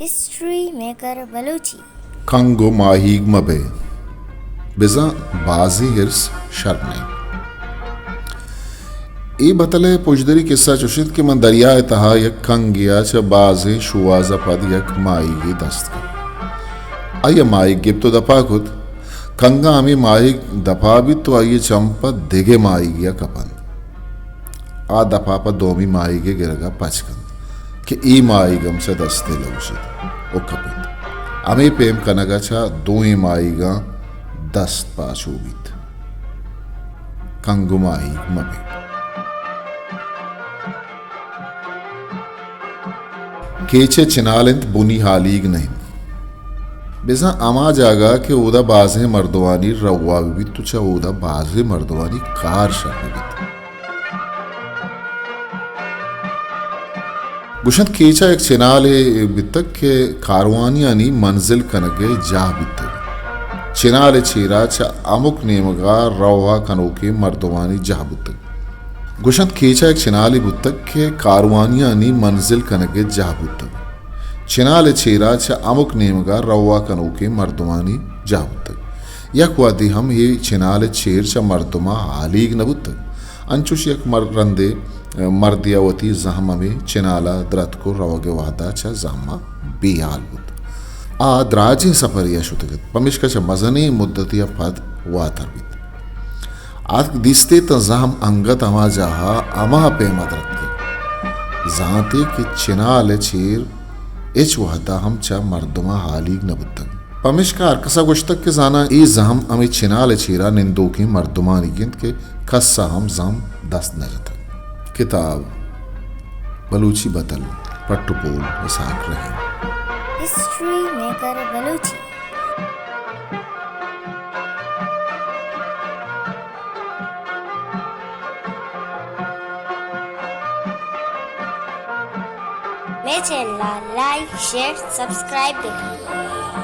History Maker Baluchi. Kango mahig mabe. Biza bazi hirs şarne. ई बतले पुजदरी किस्सा चुशित कि मन दरिया तहा यक कंग गया च बाजे शुवाजा पद यक माई दस्त आइए माई गिब तो दपा खुद कंगा हमें माई दपा भी तो आइए चंपा देगे माई गया कपन आ दपा पर दोमी माई के गिरगा पचकन कि ई माई गम से दस्ते लवशित ओ कपित हमें प्रेम कनगा चा दो ही माई गा दस्त पाचूबित कंगु माई मबे केचे चिनालिंत बुनी हालीग नहीं बेसा अमा जागा के ओदा बाजे मर्दवानी रवा भी तुचा ओदा बाजे मर्दवानी कार शाहिद गुशत केचा एक चिनाले बितक के कारवानियानी मंजिल कनगे जा बितक चिनाले चीरा चा अमुक नेमगा रवा कनोके मर्दवानी जा बितक गुशत केचा एक चिनाली बुतक के कारवानियानी मंजिल कनगे जा बुतक चिनाले चेरा चा अमुक नेमगा रवा कनोके मर्दवानी जा बुतक यक वादी हम ये चिनाले चेर चा मर्दमा हालीग न बुतक अंचुश यक रंदे मर्दियावती जहमा में चिनाला द्रत को रवगे वादा चा जहमा बेहाल बुत आ द्राजे सफरिया शुतगत पमिश्का चा मजने मुद्दतिया पद वातर बित आज दिसते तो जहम अंगत अमा जहा अमा पे मदरत जाते कि चिनाले चेर एच वहदा हम चा मर्दमा हालीग नबुतक पमिश्का अरकसा गुश्तक के जाना ई जहम अमे चिनाले चेरा निंदो की मर्दमा निगिंत के खस्सा हम जम दस्त नजत किताब बलूची बतल पट्टुपोल इसाक रहे History Maker Baluchi. मेरे चैनल लाइक शेयर सब्सक्राइब करें।